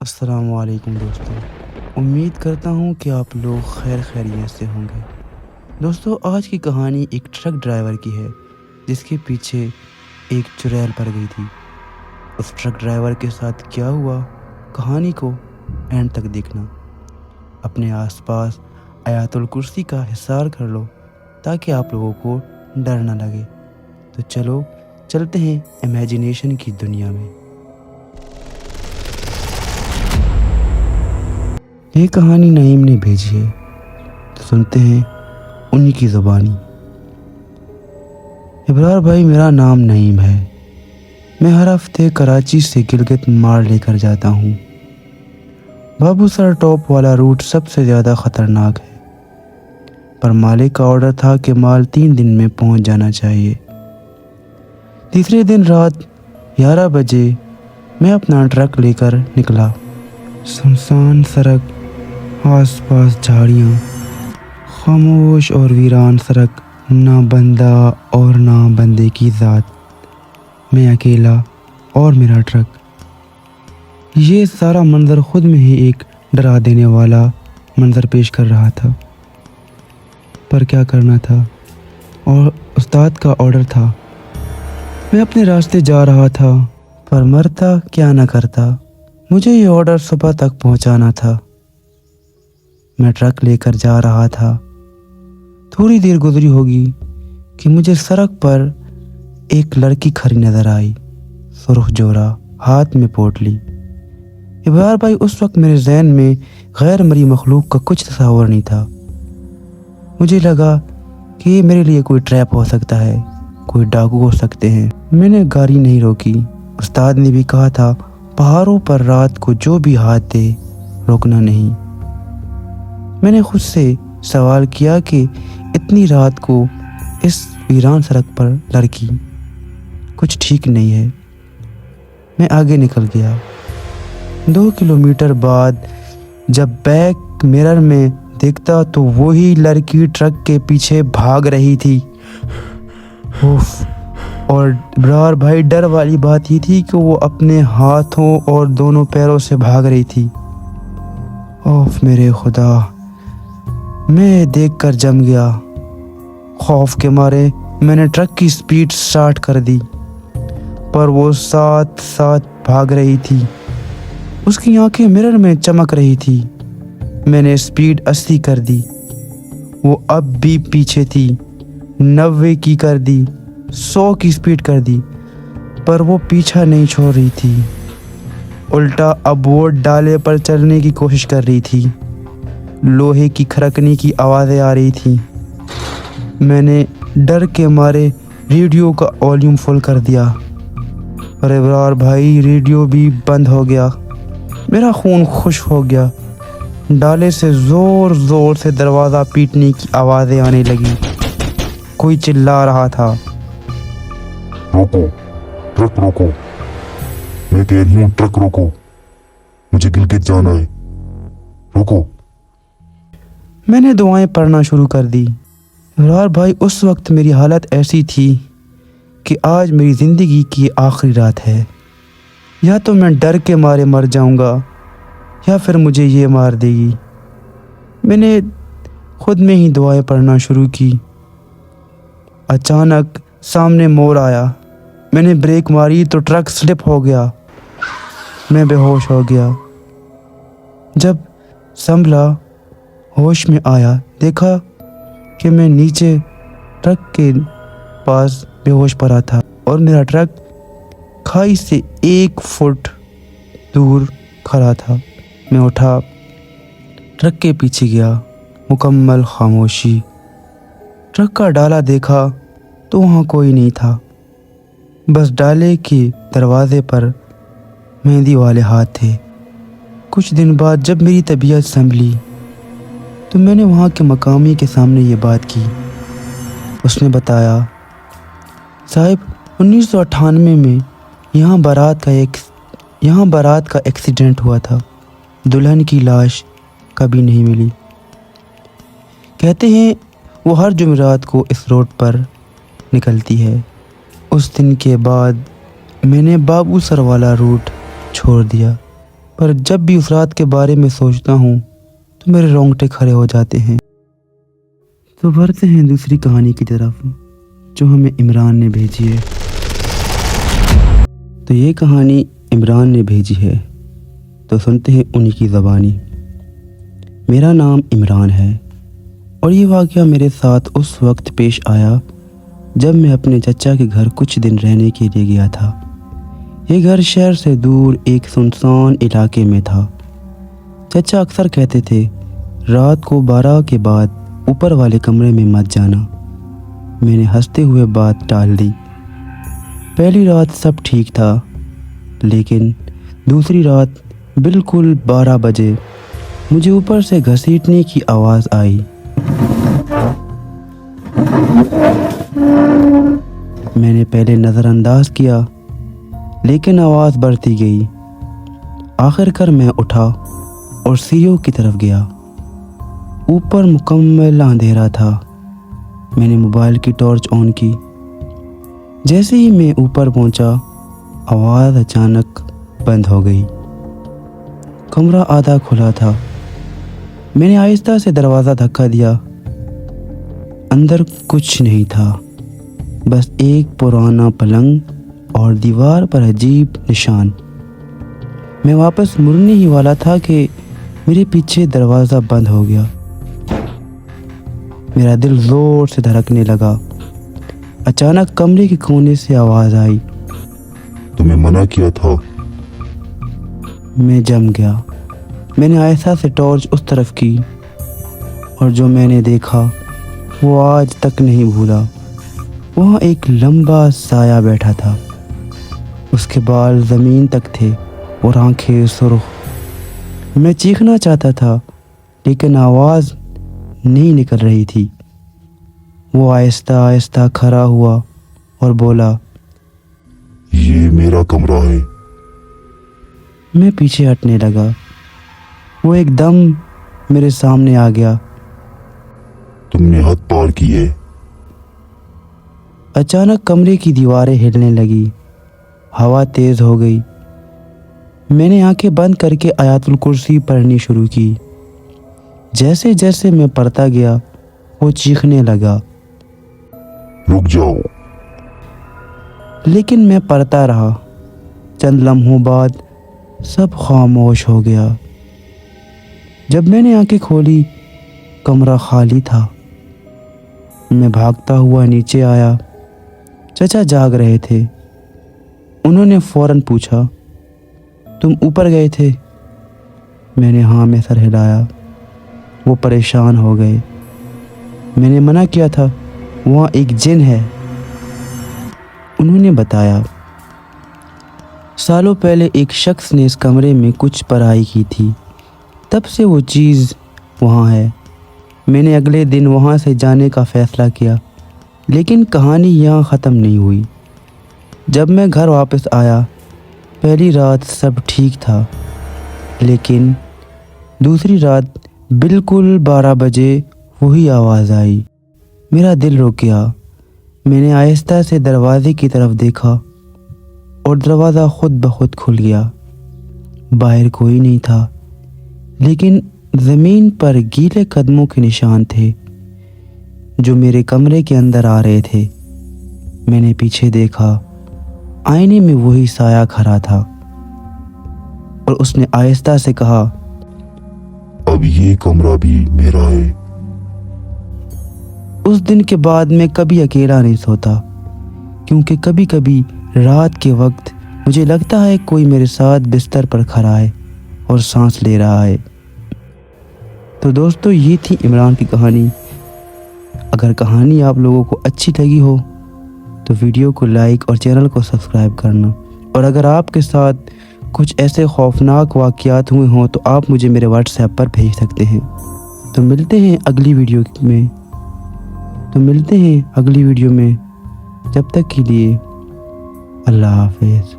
السلام علیکم دوستو، امید کرتا ہوں کہ آپ لوگ خیریت سے ہوں گے۔ دوستو، آج کی کہانی ایک ٹرک ڈرائیور کی ہے جس کے پیچھے ایک چڑیل پڑ گئی تھی۔ اس ٹرک ڈرائیور کے ساتھ کیا ہوا، کہانی کو اینڈ تک دیکھنا۔ اپنے آس پاس آیت الکرسی کا حصار کر لو تاکہ آپ لوگوں کو ڈر نہ لگے۔ تو چلو چلتے ہیں امیجنیشن کی دنیا میں۔ یہ کہانی نعیم نے بھیجی ہے، تو سنتے ہیں انہی کی زبانی۔ ابرار بھائی، میرا نام نعیم ہے۔ میں ہر ہفتے کراچی سے گلگت مال لے کر جاتا ہوں۔ بابو سر ٹاپ والا روٹ سب سے زیادہ خطرناک ہے، پر مالک کا آرڈر تھا کہ مال 3 دن میں پہنچ جانا چاہیے۔ تیسرے دن رات 11 بجے میں اپنا ٹرک لے کر نکلا۔ سنسان سڑک، آس پاس جھاڑیاں، خاموش اور ویران سڑک، نہ بندہ اور نہ بندے کی ذات، میں اکیلا اور میرا ٹرک۔ یہ سارا منظر خود میں ہی ایک ڈرا دینے والا منظر پیش کر رہا تھا، پر کیا کرنا تھا، اور استاد کا آرڈر تھا۔ میں اپنے راستے جا رہا تھا، پر مرتا کیا نہ کرتا، مجھے یہ آرڈر صبح تک پہنچانا تھا۔ میں ٹرک لے کر جا رہا تھا۔ تھوڑی دیر گزری ہوگی کہ مجھے سڑک پر ایک لڑکی کھڑی نظر آئی، سرخ جورا، ہاتھ میں پوٹلی۔ ابرار بھائی، اس وقت میرے ذہن میں غیر مرئی مخلوق کا کچھ تصور نہیں تھا۔ مجھے لگا کہ یہ میرے لیے کوئی ٹریپ ہو سکتا ہے، کوئی ڈاکو ہو سکتے ہیں۔ میں نے گاڑی نہیں روکی۔ استاد نے بھی کہا تھا، پہاڑوں پر رات کو جو بھی ہاتھ دے، روکنا نہیں۔ میں نے خود سے سوال کیا کہ اتنی رات کو اس ویران سڑک پر لڑکی، کچھ ٹھیک نہیں ہے۔ میں آگے نکل گیا۔ 2 کلومیٹر بعد جب بیک مرر میں دیکھتا تو وہی لڑکی ٹرک کے پیچھے بھاگ رہی تھی۔ اور ابرار بھائی، ڈر والی بات یہ تھی کہ وہ اپنے ہاتھوں اور دونوں پیروں سے بھاگ رہی تھی۔ میرے خدا، میں دیکھ کر جم گیا۔ خوف کے مارے میں نے ٹرک کی سپیڈ سٹارٹ کر دی، پر وہ ساتھ ساتھ بھاگ رہی تھی۔ اس کی آنکھیں مرر میں چمک رہی تھی۔ میں نے سپیڈ 80 کر دی، وہ اب بھی پیچھے تھی۔ 90 کی کر دی، 100 کی سپیڈ کر دی، پر وہ پیچھا نہیں چھوڑ رہی تھی۔ الٹا اب وہ ڈالے پر چلنے کی کوشش کر رہی تھی۔ لوہے کی کھڑکنے کی آوازیں آ رہی تھیں۔ میں نے ڈر کے مارے ریڈیو کا والیوم فل کر دیا، اور ابرار بھائی، ریڈیو بھی بند ہو گیا۔ میرا خون خشک ہو گیا۔ ڈالے سے زور زور سے دروازہ پیٹنے کی آوازیں آنے لگی۔ کوئی چلا رہا تھا، روکو، ٹرک روکو، میں کہہ رہی ہوں ٹرک روکو، مجھے گلگت جانا ہے، روکو۔ میں نے دعائیں پڑھنا شروع کر دی۔ ابرار بھائی، اس وقت میری حالت ایسی تھی کہ آج میری زندگی کی آخری رات ہے۔ یا تو میں ڈر کے مارے مر جاؤں گا، یا پھر مجھے یہ مار دے گی۔ میں نے خود میں ہی دعائیں پڑھنا شروع کی۔ اچانک سامنے موڑ آیا۔ میں نے بریک ماری تو ٹرک سلپ ہو گیا۔ میں بے ہوش ہو گیا۔ جب سنبھلا، ہوش میں آیا، دیکھا کہ میں نیچے ٹرک کے پاس بے ہوش پڑا تھا، اور میرا ٹرک کھائی سے 1 فٹ دور کھڑا تھا۔ میں اٹھا، ٹرک کے پیچھے گیا۔ مکمل خاموشی۔ ٹرک کا ڈالا دیکھا تو وہاں کوئی نہیں تھا، بس ڈالے کے دروازے پر مہندی والے ہاتھ تھے۔ کچھ دن بعد جب میری طبیعت سنبھلی تو میں نے وہاں کے مقامی کے سامنے یہ بات کی۔ اس نے بتایا، صاحب، 1998 میں یہاں بارات کا ایکسیڈنٹ ہوا تھا۔ دلہن کی لاش کبھی نہیں ملی۔ کہتے ہیں وہ ہر جمعرات کو اس روڈ پر نکلتی ہے۔ اس دن کے بعد میں نے بابو سر والا روٹ چھوڑ دیا، پر جب بھی اس رات کے بارے میں سوچتا ہوں تو میرے رونگٹے کھڑے ہو جاتے ہیں۔ تو بڑھتے ہیں دوسری کہانی کی طرف جو ہمیں عمران نے بھیجی ہے۔ تو یہ کہانی عمران نے بھیجی ہے، تو سنتے ہیں انہی کی زبانی۔ میرا نام عمران ہے اور یہ واقعہ میرے ساتھ اس وقت پیش آیا جب میں اپنے چچا کے گھر کچھ دن رہنے کے لیے گیا تھا۔ یہ گھر شہر سے دور ایک سنسان علاقے میں تھا۔ چچا اکثر کہتے تھے رات کو 12 کے بعد اوپر والے کمرے میں مت جانا۔ میں نے ہنستے ہوئے بات ٹال دی۔ پہلی رات سب ٹھیک تھا، لیکن دوسری رات بالکل 12 بجے مجھے اوپر سے گھسیٹنے کی آواز آئی۔ میں نے پہلے نظر انداز کیا، لیکن آواز بڑھتی گئی۔ آخر کر میں اٹھا اور سیڑھیوں کی طرف گیا۔ اوپر مکمل اندھیرا تھا۔ میں نے موبائل کی ٹارچ آن کی۔ جیسے ہی میں اوپر پہنچا، آواز اچانک بند ہو گئی۔ کمرہ آدھا کھلا تھا۔ میں نے آہستہ سے دروازہ دھکا دیا۔ اندر کچھ نہیں تھا، بس ایک پرانا پلنگ اور دیوار پر عجیب نشان۔ میں واپس مڑنے ہی والا تھا کہ میرے پیچھے دروازہ بند ہو گیا۔ میرا دل زور سے دھڑکنے لگا۔ اچانک کمرے کے کونے سے آواز آئی، تمہیں منع کیا تھا۔ میں جم گیا۔ میں نے آہستہ سے ٹارچ اس طرف کی اور جو میں نے دیکھا وہ آج تک نہیں بھولا۔ وہاں ایک لمبا سایہ بیٹھا تھا۔ اس کے بال زمین تک تھے اور آنکھیں سرخ۔ میں چیخنا چاہتا تھا لیکن آواز نہیں نکل رہی تھی۔ وہ آہستہ آہستہ کھڑا ہوا اور بولا، یہ میرا کمرہ ہے۔ میں پیچھے ہٹنے لگا۔ وہ ایک دم میرے سامنے آ گیا۔ تم نے حد پار کی ہے۔ اچانک کمرے کی دیواریں ہلنے لگی، ہوا تیز ہو گئی۔ میں نے آنکھیں بند کر کے آیت الکرسی پڑھنی شروع کی۔ جیسے جیسے میں پڑھتا گیا وہ چیخنے لگا، رک جاؤ۔ لیکن میں پڑھتا رہا۔ چند لمحوں بعد سب خاموش ہو گیا۔ جب میں نے آنکھیں کھولی، کمرہ خالی تھا۔ میں بھاگتا ہوا نیچے آیا۔ چچا جاگ رہے تھے۔ انہوں نے فوراً پوچھا، تم اوپر گئے تھے؟ میں نے ہاں میں سر ہلایا۔ وہ پریشان ہو گئے۔ میں نے منع کیا تھا، وہاں ایک جن ہے۔ انہوں نے بتایا، سالوں پہلے ایک شخص نے اس کمرے میں کچھ پڑھائی کی تھی، تب سے وہ چیز وہاں ہے۔ میں نے اگلے دن وہاں سے جانے کا فیصلہ کیا، لیکن کہانی یہاں ختم نہیں ہوئی۔ جب میں گھر واپس آیا، پہلی رات سب ٹھیک تھا، لیکن دوسری رات بالکل 12 بجے وہی آواز آئی۔ میرا دل رک گیا۔ میں نے آہستہ سے دروازے کی طرف دیکھا اور دروازہ خود بخود کھل گیا۔ باہر کوئی نہیں تھا، لیکن زمین پر گیلے قدموں کے نشان تھے جو میرے کمرے کے اندر آ رہے تھے۔ میں نے پیچھے دیکھا، آئینے میں وہی سایہ کھڑا تھا اور اس نے آہستہ سے کہا، اب یہ کمرہ بھی میرا ہے۔ اس دن کے بعد میں کبھی اکیلا نہیں سوتا، کیونکہ کبھی کبھی رات کے وقت مجھے لگتا ہے کوئی میرے ساتھ بستر پر کھڑا ہے اور سانس لے رہا ہے۔ تو دوستو، یہ تھی عمران کی کہانی۔ اگر کہانی آپ لوگوں کو اچھی لگی ہو تو ویڈیو کو لائک اور چینل کو سبسکرائب کرنا، اور اگر آپ کے ساتھ کچھ ایسے خوفناک واقعات ہوئے ہوں تو آپ مجھے میرے واٹس ایپ پر بھیج سکتے ہیں۔ تو ملتے ہیں اگلی ویڈیو میں، جب تک کے لیے اللہ حافظ۔